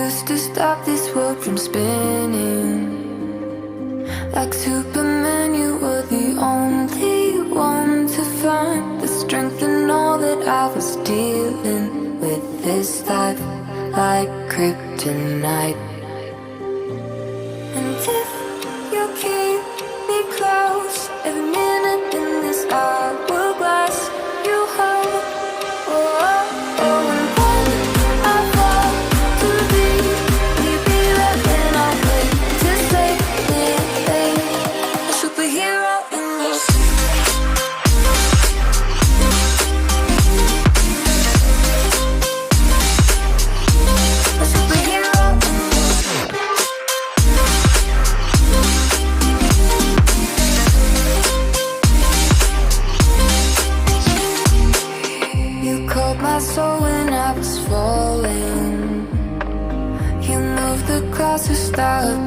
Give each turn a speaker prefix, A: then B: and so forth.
A: used to stop this world from spinning. Like Superman, you were the only one to find the strength in all that I was dealing with this life, like kryptonite. And if you keep me close, every minute in this hourglass, you hold. Oh, oh, oh, and when I fall to leave, you be right when I wait to save me, a superhero in your a superhero in you called my soul when I was falling. You moved the clouds to stop